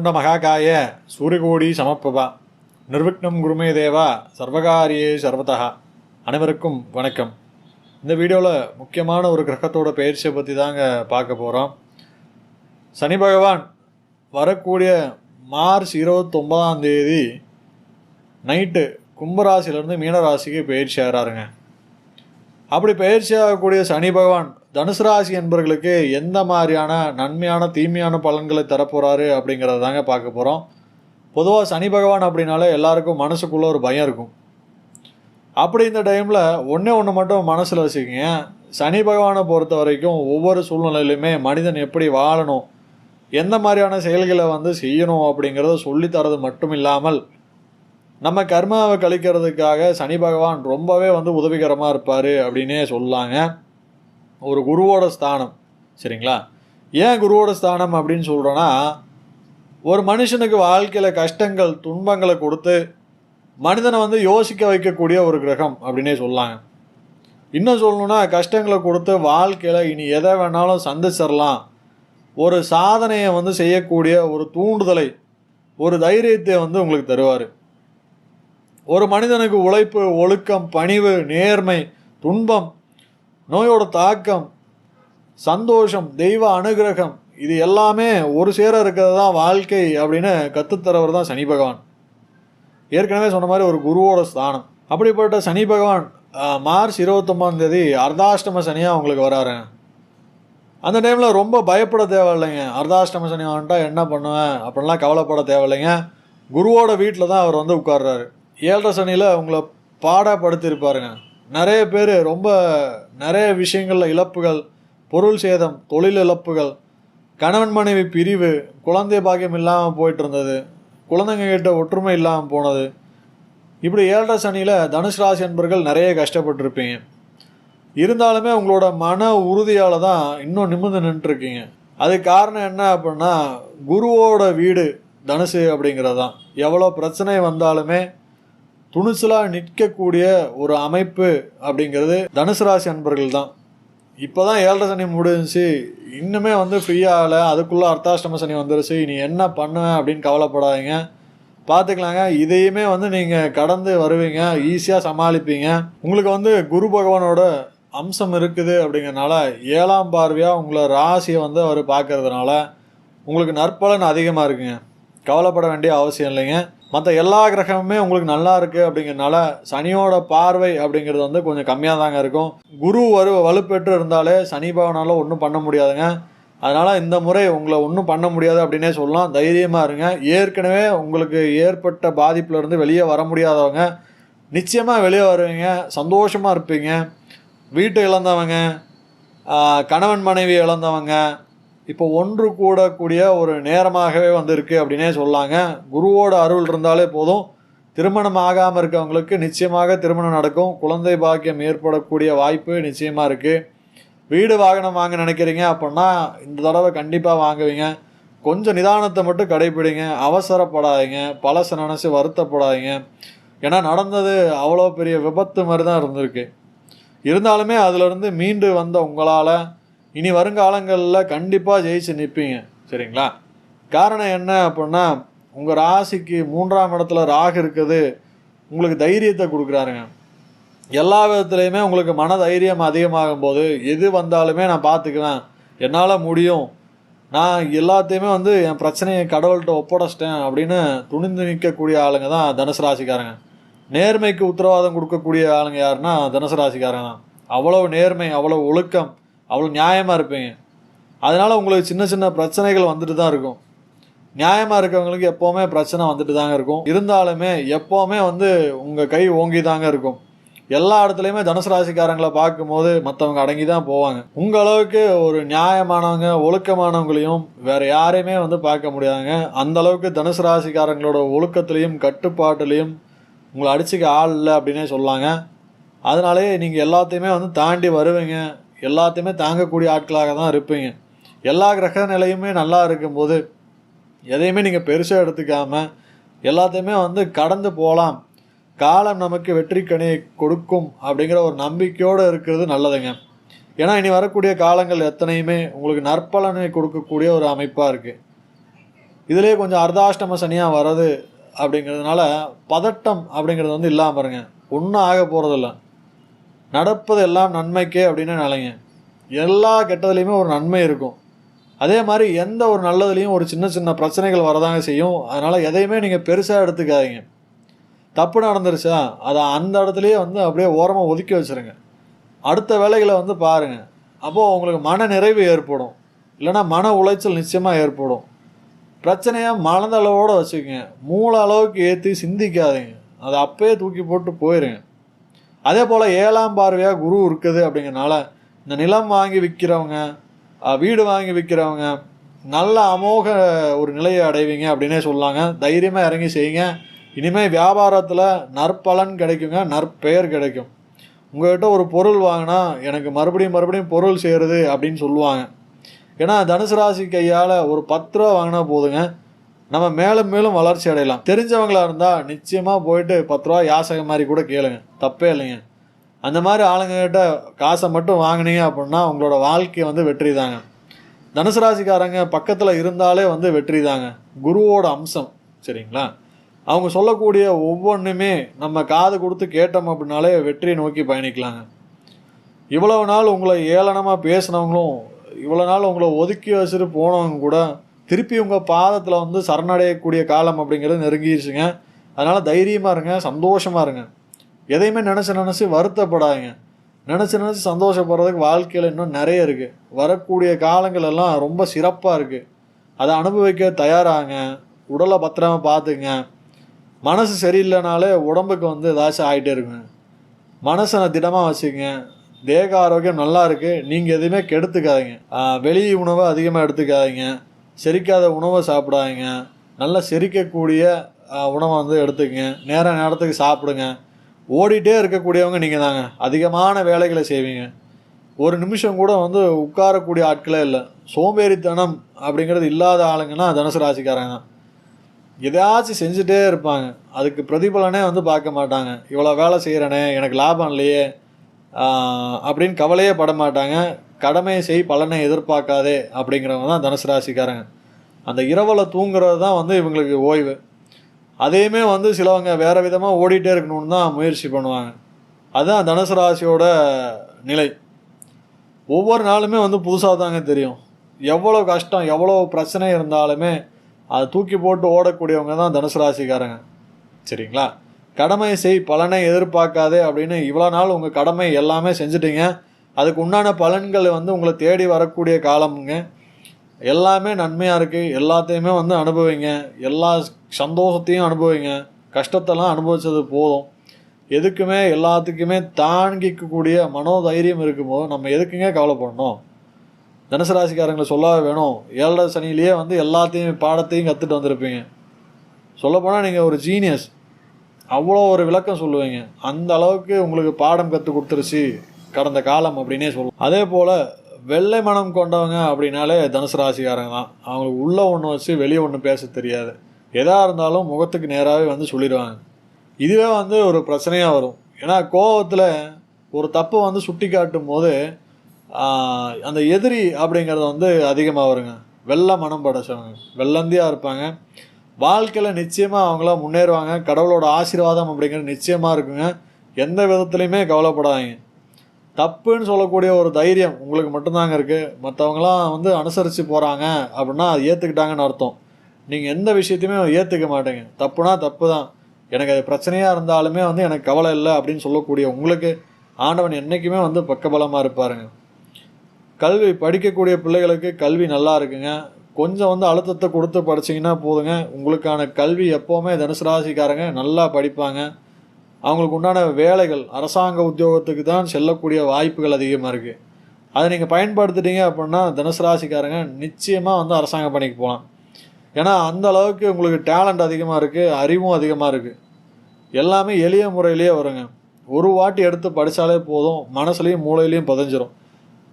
வக்ரதுண்ட மகாகாய சூரியகோடி சமப்பபா நிர்விக்னம் குருமே தேவா சர்வகாரியே சர்வதா. அனைவருக்கும் வணக்கம். இந்த வீடியோவில் முக்கியமான ஒரு கிரகத்தோட பயிற்சியை பற்றி தாங்க பார்க்க போகிறோம். சனி பகவான் வரக்கூடிய மார்ச் 29 நைட்டு கும்பராசிலேருந்து மீனராசிக்கு பயிற்சி ஆகிறாருங்க. அப்படி பயிற்சி ஆகக்கூடிய சனி பகவான் தனுசு ராசி என்பவர்களுக்கு எந்த மாதிரியான நன்மையான தீமையான பலன்களை தரப்போகிறாரு அப்படிங்கிறத தாங்க பார்க்க போகிறோம். பொதுவாக சனி பகவான் அப்படின்னாலே எல்லாருக்கும் மனசுக்குள்ளே ஒரு பயம் இருக்கும். அப்படி இந்த டைமில் ஒன்று மட்டும் மனசில் வச்சுக்கிங்க. சனி பகவானை பொறுத்த வரைக்கும் ஒவ்வொரு சூழ்நிலையிலுமே மனிதன் எப்படி வாழணும், எந்த மாதிரியான செயல்களை செய்யணும் அப்படிங்கிறத சொல்லித்தரது மட்டும் இல்லாமல் நம்ம கர்மாவை கழிக்கிறதுக்காக சனி பகவான் ரொம்பவே உதவிகரமாக இருப்பார் அப்படின்னே சொல்லலாங்க. ஒரு குருவோட ஸ்தானம், சரிங்களா? ஏன் குருவோட ஸ்தானம் அப்படின்னு சொல்கிறோன்னா, ஒரு மனுஷனுக்கு வாழ்க்கையில் கஷ்டங்கள் துன்பங்களை கொடுத்து மனிதனை யோசிக்க வைக்கக்கூடிய ஒரு கிரகம் அப்படின்னே சொல்லலாங்க. இன்னும் சொல்லணுன்னா, கஷ்டங்களை கொடுத்து வாழ்க்கையில் இனி எதை வேணாலும் சந்திச்சிடலாம், ஒரு சாதனையை செய்யக்கூடிய ஒரு தூண்டுதலை, ஒரு தைரியத்தை உங்களுக்கு தருவார். ஒரு மனிதனுக்கு உழைப்பு, ஒழுக்கம், பணிவு, நேர்மை, துன்பம், நோயோட தாக்கம், சந்தோஷம், தெய்வ அனுகிரகம், இது எல்லாமே ஒரு சேர இருக்கிறது தான் வாழ்க்கை அப்படின்னு கற்றுத்தரவர் தான் சனி பகவான். ஏற்கனவே சொன்ன மாதிரி ஒரு குருவோட ஸ்தானம். அப்படிப்பட்ட சனி பகவான் மார்ச் 29 அர்த்தாஷ்டம சனியாக அவங்களுக்கு வராரு. அந்த டைமில் ரொம்ப பயப்பட தேவையில்லைங்க. அர்த்தாஷ்டம சனி வந்துட்டா என்ன பண்ணுவேன் அப்படின்லாம் கவலைப்பட தேவையில்லைங்க. குருவோட வீட்டில் தான் அவர் உட்கார்றாரு. 7 சனியில் உங்களை பாடப்படுத்தியிருப்பாருங்க. நிறைய பேர் நிறைய விஷயங்களில் இழப்புகள், பொருள் சேதம், தொழில் இழப்புகள், கணவன் மனைவி பிரிவு, குழந்தை பாக்கியம் இல்லாமல் போயிட்டு இருந்தது, குழந்தைங்க கிட்ட ஒற்றுமை இல்லாமல் போனது, இப்படி 7 சனியில் தனுசு ராசி என்பர்கள் நிறைய கஷ்டப்பட்டுருப்பீங்க. இருந்தாலுமே உங்களோட மன உறுதியால் தான் இன்னும் நிமிர்ந்து நின்றுருக்கீங்க. அதுக்கு காரணம் என்ன அப்படின்னா, குருவோட வீடு தனுசு அப்படிங்கிறது தான். எவ்வளோ பிரச்சனை வந்தாலுமே துணிச்சலாக நிற்கக்கூடிய ஒரு அமைப்பு அப்படிங்கிறது தனுசு ராசி அன்பர்கள் தான். இப்போ தான் 7 சனி முடிஞ்சிச்சு, இன்னுமே ஃப்ரீயாகலை, அதுக்குள்ளே அர்த்தாஷ்டம சனி வந்துருச்சு, இனி என்ன பண்ணுவேன் அப்படின்னு கவலைப்படாதீங்க, பார்த்துக்கலாங்க. இதையுமே நீங்கள் கடந்து வருவீங்க, ஈஸியாக சமாளிப்பீங்க. உங்களுக்கு குரு பகவானோட அம்சம் இருக்குது அப்படிங்கிறனால 7ஆம் பார்வையாக உங்களை ராசியை அவர் பார்க்கறதுனால உங்களுக்கு நற்பலன் அதிகமாக இருக்குங்க. கவலைப்பட வேண்டிய அவசியம் இல்லைங்க. மற்ற எல்லா கிரகமுமே உங்களுக்கு நல்லா இருக்குது அப்படிங்கிறனால சனியோட பார்வை அப்படிங்கிறது கொஞ்சம் கம்மியாக தாங்க இருக்கும். குரு வலுப்பெற்று இருந்தாலே சனி பகவானால் ஒன்றும் பண்ண முடியாதுங்க. அதனால் இந்த முறை உங்களை ஒன்றும் பண்ண முடியாது அப்படின்னே சொல்லலாம். தைரியமாக இருங்க. ஏற்கனவே உங்களுக்கு ஏற்பட்ட பாதிப்புலேருந்து வெளியே வர முடியாதவங்க நிச்சயமாக வெளியே வருவீங்க, சந்தோஷமாக இருப்பீங்க. வீட்டை இழந்தவங்க, கணவன் மனைவி இழந்தவங்க இப்போ ஒன்று கூடக்கூடிய ஒரு நேரமாகவே இருக்குது அப்படின்னே சொல்லாங்க. குருவோட அருள் இருந்தாலே போதும். திருமணம் ஆகாமல் இருக்கவங்களுக்கு நிச்சயமாக திருமணம் நடக்கும். குழந்தை பாக்கியம் ஏற்படக்கூடிய வாய்ப்பு நிச்சயமாக இருக்குது. வீடு வாகனம் வாங்க நினைக்கிறீங்க அப்படின்னா இந்த தடவை கண்டிப்பாக வாங்குவீங்க. கொஞ்சம் நிதானத்தை மட்டும் கடைப்பிடிங்க, அவசரப்படாதீங்க, பழசை நினச்சி வருத்தப்படாதீங்க. ஏன்னா நடந்தது அவ்வளோ பெரிய விபத்து மாதிரி தான் இருந்திருக்கு. இருந்தாலுமே அதிலிருந்து மீண்டு வந்த உங்களால் இனி வருங்காலங்களில் கண்டிப்பாக ஜெயிச்சு நிற்பீங்க, சரிங்களா? காரணம் என்ன அப்படின்னா, உங்கள் ராசிக்கு 3ஆம் இடத்துல ராகு இருக்குது, உங்களுக்கு தைரியத்தை கொடுக்குறாருங்க. எல்லா விதத்துலேயுமே உங்களுக்கு மன தைரியம் அதிகமாகும் போது எது வந்தாலுமே நான் பார்த்துக்குவேன், என்னால் முடியும், நான் எல்லாத்தையுமே என் பிரச்சனையை கடவுள்கிட்ட ஒப்படைச்சிட்டேன் அப்படின்னு துணிந்து நிற்கக்கூடிய ஆளுங்க தான் தனுசு ராசிக்காரங்க. நேர்மைக்கு உத்தரவாதம் கொடுக்கக்கூடிய ஆளுங்க யாருன்னா தனுசு ராசிக்காரங்க தான். அவ்வளோ நேர்மை, அவ்வளோ ஒழுக்கம், அவ்வளோ நியாயமாக இருப்பீங்க. அதனால் உங்களுக்கு சின்ன சின்ன பிரச்சனைகள் வந்துட்டு தான் இருக்கும். நியாயமாக இருக்கவங்களுக்கு எப்போவுமே பிரச்சனை வந்துட்டு தாங்க இருக்கும். இருந்தாலுமே எப்போவுமே உங்கள் கை ஓங்கி தாங்க இருக்கும். எல்லா இடத்துலையுமே தனுசு ராசிக்காரங்களை பார்க்கும்போது மற்றவங்க அடங்கி தான் போவாங்க. உங்கள் அளவுக்கு ஒரு நியாயமானவங்க, ஒழுக்கமானவங்களையும் வேறு யாரையுமே பார்க்க முடியாதுங்க. அந்த அளவுக்கு தனுசு ராசிக்காரங்களோட ஒழுக்கத்துலேயும் கட்டுப்பாட்டுலேயும் உங்களை அடிச்சுக்க ஆள் இல்லை அப்படின்னே சொல்லாங்க. அதனாலே நீங்கள் எல்லாத்தையுமே தாண்டி வருவீங்க, எல்லாத்தையுமே தாங்கக்கூடிய ஆட்களாக தான் இருப்பீங்க. எல்லா கிரக நிலையுமே நல்லா இருக்கும்போது எதையுமே நீங்கள் பெருசாக எடுத்துக்காமல் எல்லாத்தையுமே கடந்து போகலாம். காலம் நமக்கு வெற்றி கனியை கொடுக்கும் அப்படிங்கிற ஒரு நம்பிக்கையோடு இருக்கிறது நல்லதுங்க. ஏன்னா இனி வரக்கூடிய காலங்கள் எத்தனையுமே உங்களுக்கு நற்பலனை கொடுக்கக்கூடிய ஒரு அமைப்பாக இருக்குது. இதிலே கொஞ்சம் அர்த்தாஷ்டம சனியாக வர்றது அப்படிங்கிறதுனால பதட்டம் அப்படிங்கிறது வந்து இல்லாமல் பாருங்க. ஒன்றும் ஆக போகிறதில்ல. நடப்பது எல்லாம் நன்மைக்கே அப்படின்னு நிலைங்க. எல்லா கெட்டதுலேயுமே ஒரு நன்மை இருக்கும். அதே மாதிரி எந்த ஒரு நல்லதுலேயும் ஒரு சின்ன சின்ன பிரச்சனைகள் வரதாங்க செய்யும். அதனால் எதையுமே நீங்கள் பெருசாக எடுத்துக்காதீங்க. தப்பு நடந்துருச்சா அதை அந்த இடத்துலையே வந்து அப்படியே ஓரமாக ஒதுக்கி வச்சுருங்க. அடுத்த வேலைகளை வந்து பாருங்கள். அப்போது உங்களுக்கு மன நிறைவு ஏற்படும். இல்லைனா மன உளைச்சல் நிச்சயமாக ஏற்படும். பிரச்சனையாக மனத அளவோடு வச்சுக்கோங்க. மூளை அளவுக்கு ஏற்றி சிந்திக்காதீங்க. அதை அப்பயே தூக்கி போட்டு போயிடுங்க. அதே போல் 7ஆம் பார்வையாக குரு இருக்குது அப்படிங்கிறனால இந்த நிலம் வாங்கி விற்கிறவங்க, வீடு வாங்கி விற்கிறவங்க நல்ல அமோக ஒரு நிலையை அடைவீங்க அப்படின்னே சொல்லாங்க. தைரியமாக இறங்கி செய்யுங்க. இனிமேல் வியாபாரத்தில் நற்பலன் கிடைக்குங்க, நற்பெயர் கிடைக்கும். உங்கள்கிட்ட ஒரு பொருள் வாங்கினா எனக்கு மறுபடியும் பொருள் செய்கிறது அப்படின்னு சொல்லுவாங்க. ஏன்னா தனுசு ராசி கையால் ஒரு 10 ரூபா வாங்கினா போதுங்க, நம்ம மேலும் மேலும் வளர்ச்சி அடையலாம். தெரிஞ்சவங்களாக இருந்தால் நிச்சயமாக போயிட்டு 10 ரூபா யாசகம் மாதிரி கூட கேளுங்க, தப்பே இல்லைங்க. அந்த மாதிரி ஆளுங்கக்கிட்ட காசை மட்டும் வாங்கினீங்க அப்படின்னா உங்களோட வாழ்க்கை வந்து வெற்றி தாங்க. தனுசு ராசிக்காரங்க பக்கத்தில் இருந்தாலே வந்து வெற்றி தாங்க. குருவோட அம்சம் சரிங்களா. அவங்க சொல்லக்கூடிய ஒவ்வொன்றுமே நம்ம காது கொடுத்து கேட்டோம் அப்படின்னாலே வெற்றியை நோக்கி பயணிக்கலாங்க. இவ்வளவு நாள் உங்களை ஏளனமாக பேசினவங்களும், இவ்வளோ நாள் உங்களை ஒதுக்கி வச்சுட்டு போனவங்க கூட திருப்பி உங்கள் பாதத்தில் வந்து சரணடையக்கூடிய காலம் அப்படிங்கிறது நெருங்கிடுச்சுங்க. அதனால் தைரியமாக இருங்க, சந்தோஷமாக இருங்க. எதையுமே நினச்சி வருத்தப்படாதுங்க. நினச்சி சந்தோஷப்படுறதுக்கு வாழ்க்கையில் இன்னும் நிறைய இருக்குது. வரக்கூடிய காலங்கள் எல்லாம் ரொம்ப சிறப்பாக இருக்குது. அதை அனுபவிக்க தயாராங்க. உடலை பத்திரமா பார்த்துங்க. மனசு சரியில்லைனாலே உடம்புக்கு வந்து ஏதாச்சும் ஆகிட்டே இருக்குங்க. மனசை திடமாக வச்சுக்கங்க. தேக ஆரோக்கியம் நல்லா இருக்குது. நீங்கள் எதுவுமே கெடுத்துக்காதீங்க. வெளி உணவை அதிகமாக எடுத்துக்காதீங்க. செரிக்காத உணவை சாப்பிடாதீங்க. நல்லா செரிக்கக்கூடிய உணவை வந்து எடுத்துக்கங்க. நேரத்துக்கு சாப்பிடுங்க. ஓடிட்டே இருக்கக்கூடியவங்க நீங்கள் தாங்க. அதிகமான வேலைகளை செய்வீங்க. ஒரு நிமிஷம் கூட வந்து உட்காரக்கூடிய ஆட்களே இல்லை. சோம்பேறித்தனம் அப்படிங்கிறது இல்லாத ஆளுங்கன்னா தனுசு ராசிக்காரங்க தான். எதாச்சும் செஞ்சுட்டே இருப்பாங்க. அதுக்கு பிரதிபலனே வந்து பார்க்க மாட்டாங்க. இவ்வளோ வேலை செய்கிறேனே எனக்கு லாபம் இல்லையே அப்படின்னு கவலையே பட மாட்டாங்க. கடமையை செய் பலனை எதிர்பார்க்காதே அப்படிங்கிறவங்க தான் தனுசு ராசிக்காரங்க. அந்த இரவில் தூங்குறது தான் வந்து இவங்களுக்கு ஓய்வு. அதையுமே வந்து சிலவங்க வேறு விதமாக ஓடிட்டே இருக்கணும்னு தான் முயற்சி பண்ணுவாங்க. அதுதான் தனுசு ராசியோட நிலை. ஒவ்வொரு நாளுமே வந்து புதுசாக தாங்க தெரியும். எவ்வளோ கஷ்டம் எவ்வளோ பிரச்சனை இருந்தாலுமே அதை தூக்கி போட்டு ஓடக்கூடியவங்க தான் தனுசு ராசிக்காரங்க சரிங்களா. கடமை செய் பலனை எதிர்பார்க்காதே அப்படின்னு இவ்வளோ நாள் உங்கள் கடமை எல்லாமே செஞ்சுட்டீங்க. அதுக்கு உண்டான பலன்கள் வந்து உங்களை தேடி வரக்கூடிய காலமுங்க. எல்லாமே நன்மையாக இருக்குது. எல்லாத்தையுமே வந்து அனுபவிங்க. எல்லா சந்தோஷத்தையும் அனுபவிங்க. கஷ்டத்தெல்லாம் அனுபவித்தது போதும். எதுக்குமே எல்லாத்துக்குமே தாங்கிக்கக்கூடிய மனோதைரியம் இருக்கும்போது நம்ம எதுக்குங்க கவலைப்படணும். தனுசு ராசிக்காரங்களை சொல்லவே வேணும். 7 சனியிலேயே வந்து எல்லாத்தையும் பாடத்தையும் கற்றுட்டு வந்திருப்பீங்க. சொல்லப்போனால் நீங்கள் ஒரு ஜீனியஸ். அவ்வளோ ஒரு விளக்கம் சொல்லுவீங்க. அந்த அளவுக்கு உங்களுக்கு பாடம் கற்றுக் கொடுத்துருச்சு கடந்த காலம் அப்படின்னே சொல்லுவோம். அதே போல் வெள்ளை மனம் கொண்டவங்க அப்படின்னாலே தனுசு ராசிக்காரங்க தான். அவங்களுக்கு உள்ளே ஒன்று வச்சு வெளியே ஒன்று பேச தெரியாது. எதாக இருந்தாலும் முகத்துக்கு நேராகவே வந்து சொல்லிடுவாங்க. இதுவே வந்து ஒரு பிரச்சனையாக வரும். ஏன்னா கோபத்தில் ஒரு தப்பை வந்து சுட்டி காட்டும் போது அந்த எதிரி அப்படிங்கிறது வந்து அதிகமாக வருங்க. வெள்ளை மனம் படைச்சவங்க வெள்ளந்தியாக இருப்பாங்க. வாழ்க்கையில் நிச்சயமாக அவங்களாம் முன்னேறுவாங்க. கடவுளோட ஆசீர்வாதம் அப்படிங்கிறது நிச்சயமாக இருக்குங்க. எந்த விதத்துலையுமே கவலைப்படாதீங்க. தப்புன்னு சொல்லக்கூடிய ஒரு தைரியம் உங்களுக்கு மட்டும்தாங்க இருக்குது. மற்றவங்களாம் வந்து அனுசரித்து போகிறாங்க அப்படின்னா அது ஏற்றுக்கிட்டாங்கன்னு அர்த்தம். நீங்கள் எந்த விஷயத்தையுமே ஏற்றுக்க மாட்டேங்க. தப்புனா தப்பு தான், எனக்கு அது பிரச்சனையாக இருந்தாலுமே வந்து எனக்கு கவலை இல்லை அப்படின்னு சொல்லக்கூடிய உங்களுக்கு ஆண்டவன் என்றைக்குமே வந்து பக்கபலமாக இருப்பாருங்க. கல்வி படிக்கக்கூடிய பிள்ளைகளுக்கு கல்வி நல்லா இருக்குங்க. கொஞ்சம் வந்து அழுத்தத்தை கொடுத்து படிச்சிங்கன்னா போதுங்க. உங்களுக்கான கல்வி எப்போவுமே தனுசு ராசிக்காரங்க நல்லா படிப்பாங்க. அவங்களுக்கு உண்டான வேலைகள் அரசாங்க உத்தியோகத்துக்கு தான் செல்லக்கூடிய வாய்ப்புகள் அதிகமாக இருக்குது. அதை நீங்கள் பயன்படுத்திட்டீங்க அப்படின்னா தனுசு ராசிக்காரங்க நிச்சயமாக வந்து அரசாங்க பணிக்கு போகலாம். ஏன்னா அந்த அளவுக்கு உங்களுக்கு டேலண்ட் அதிகமாக இருக்குது, அறிவும் அதிகமாக இருக்குது. எல்லாமே எளிய முறையிலேயே வருங்க. ஒரு வாட்டி எடுத்து படித்தாலே போதும், மனசுலையும் மூளையிலையும் பதிஞ்சிரும்.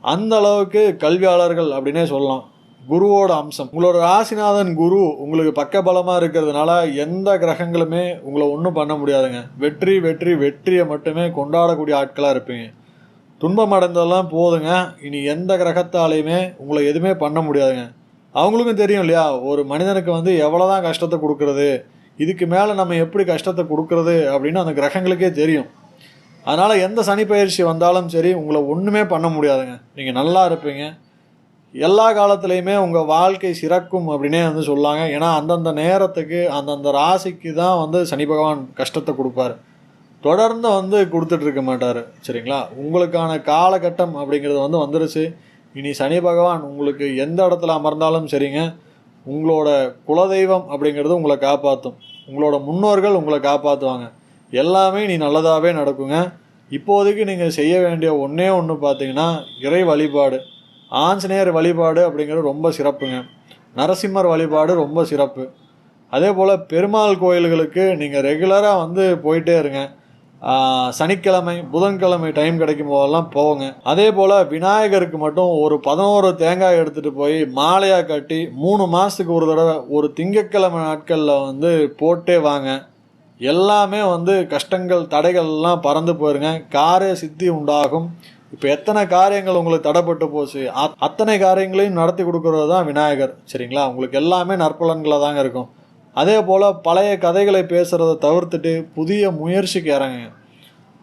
அந்த அளவுக்கு கல்வியாளர்கள் அப்படின்னே சொல்லலாம். குருவோட அம்சம் உங்களோட ராசிநாதன் குரு உங்களுக்கு பக்கபலமாக இருக்கிறதுனால எந்த கிரகங்களுமே உங்களை ஒன்றும் பண்ண முடியாதுங்க. வெற்றி வெற்றி வெற்றியை மட்டுமே கொண்டாடக்கூடிய ஆட்களாக இருப்பீங்க. துன்பம் அடைந்ததெல்லாம் போதுங்க. இனி எந்த கிரகத்தாலையுமே உங்களை எதுவுமே பண்ண முடியாதுங்க. அவங்களுக்கும் தெரியும் இல்லையா, ஒரு மனிதனுக்கு வந்து எவ்வளோதான் கஷ்டத்தை கொடுக்குறது, இதுக்கு மேலே நம்ம எப்படி கஷ்டத்தை கொடுக்குறது அப்படின்னு அந்த கிரகங்களுக்கே தெரியும். அதனால் எந்த சனி பயிற்சி வந்தாலும் சரி உங்களை ஒன்றுமே பண்ண முடியாதுங்க. நீங்கள் நல்லா இருப்பீங்க. எல்லா காலத்துலேயுமே உங்கள் வாழ்க்கை சிறக்கும் அப்படின்னே வந்து சொல்லாங்க. ஏன்னா அந்தந்த நேரத்துக்கு அந்தந்த ராசிக்கு தான் வந்து சனி பகவான் கஷ்டத்தை கொடுப்பார். தொடர்ந்து வந்து கொடுத்துட்ருக்க மாட்டார். சரிங்களா? உங்களுக்கான காலகட்டம் அப்படிங்கிறது வந்து வந்துருச்சு. இனி சனி பகவான் உங்களுக்கு எந்த இடத்துல அமர்ந்தாலும் சரிங்க, உங்களோட குலதெய்வம் அப்படிங்கிறது உங்களை காப்பாற்றும். உங்களோட முன்னோர்கள் உங்களை காப்பாற்றுவாங்க. எல்லாமே நீ நல்லதாகவே நடக்குங்க. இப்போதைக்கு நீங்கள் செய்ய வேண்டிய ஒன்றே ஒன்று பார்த்தீங்கன்னா இறை வழிபாடு. ஆஞ்சநேயர் வழிபாடு அப்படிங்கிறது ரொம்ப சிறப்புங்க. நரசிம்மர் வழிபாடு ரொம்ப சிறப்பு. அதே போல் பெருமாள் கோயில்களுக்கு நீங்கள் ரெகுலராக வந்து போயிட்டே இருங்க. சனிக்கிழமை புதன்கிழமை டைம் கிடைக்கும் போதெல்லாம் போங்க. அதே போல் விநாயகருக்கு மட்டும் ஒரு 11 தேங்காய் எடுத்துகிட்டு போய் மாலையாக கட்டி 3 மாதத்துக்கு ஒரு தடவை ஒரு திங்கட்கிழமை நாட்களில் வந்து போட்டே வாங்க. எல்லாமே வந்து கஷ்டங்கள் தடைகள்லாம் பறந்து போயிருங்க. காரிய சித்தி உண்டாகும். இப்போ எத்தனை காரியங்கள் உங்களுக்கு தடைப்பட்டு போச்சு, அத்தனை காரியங்களையும் நடத்தி கொடுக்கறது தான் விநாயகர். சரிங்களா? உங்களுக்கு எல்லாமே நற்பலன்களாக தாங்க இருக்கும். அதே போல் பழைய கதைகளை பேசுகிறத தவிர்த்துட்டு புதிய முயற்சிக்கு இறங்குங்க.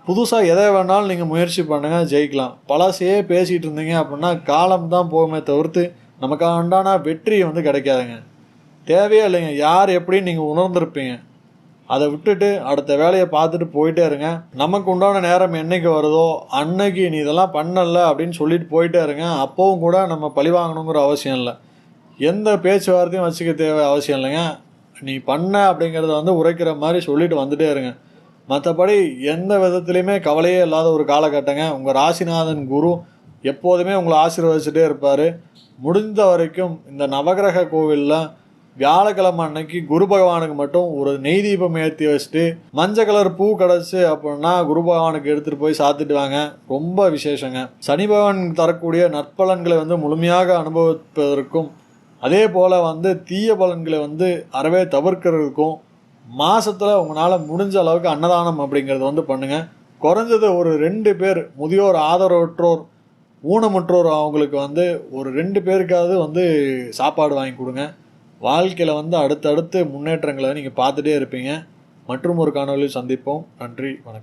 புதுசாக எதை வேணாலும் நீங்கள் முயற்சி பண்ணுங்கள், ஜெயிக்கலாம். பழசையே பேசிகிட்டு இருந்தீங்க அப்படின்னா காலம்தான் போகுமே தவிர்த்து நமக்கு உண்டான வெற்றி வந்து கிடைக்காதுங்க. தேவையே இல்லைங்க. யார் எப்படின்னு நீங்கள் உணர்ந்திருப்பீங்க. அதை விட்டுட்டு அடுத்த வேலையை பார்த்துட்டு போயிட்டே இருங்க. நமக்கு உண்டான நேரம் என்னைக்கு வருதோ அன்னைக்கு நீ இதெல்லாம் பண்ணல அப்படின்னு சொல்லிட்டு போயிட்டே இருங்க. அப்போவும் கூட நம்ம பழி வாங்கணுங்கிற அவசியம் இல்லை. எந்த பேச்சுவார்த்தையும் வச்சுக்க தேவை அவசியம் இல்லைங்க. நீ பண்ண அப்படிங்கிறத வந்து உரைக்கிற மாதிரி சொல்லிட்டு வந்துட்டே இருங்க. மற்றபடி எந்த விதத்துலையுமே கவலையே இல்லாத ஒரு காலகட்டங்க. உங்கள் ராசிநாதன் குரு எப்போதுமே உங்களை ஆசீர்வதிச்சுட்டே இருப்பார். முடிந்த வரைக்கும் இந்த நவகிரக கோவிலில் வியாழக்கிழமை அன்னைக்கு குரு பகவானுக்கு மட்டும் ஒரு நெய் தீபம் ஏற்றி வச்சுட்டு மஞ்சள் கலர் பூ கிடச்சி அப்படின்னா குரு பகவானுக்கு எடுத்துகிட்டு போய் சாத்திட்டு வாங்க. ரொம்ப விசேஷங்க. சனி பகவான் தரக்கூடிய நற்பலன்களை வந்து முழுமையாக அனுபவிப்பதற்கும் அதே போல் வந்து தீய பலன்களை வந்து அறவே தவிர்க்கிறதுக்கும் மாதத்தில் உங்களால் முடிஞ்ச அளவுக்கு அன்னதானம் அப்படிங்கிறது வந்து பண்ணுங்கள். குறைஞ்சது ஒரு 2 பேர் முதியோர் ஆதரவற்றோர் ஊனமுற்றோர் அவங்களுக்கு வந்து ஒரு 2 பேருக்காவது வந்து சாப்பாடு வாங்கி கொடுங்க. வாழ்க்கையில் வந்து அடுத்தடுத்து முன்னேற்றங்களை நீங்கள் பார்த்துட்டே இருப்பீங்க. மற்றும் ஒரு காணொலியில் சந்திப்போம். நன்றி, வணக்கம்.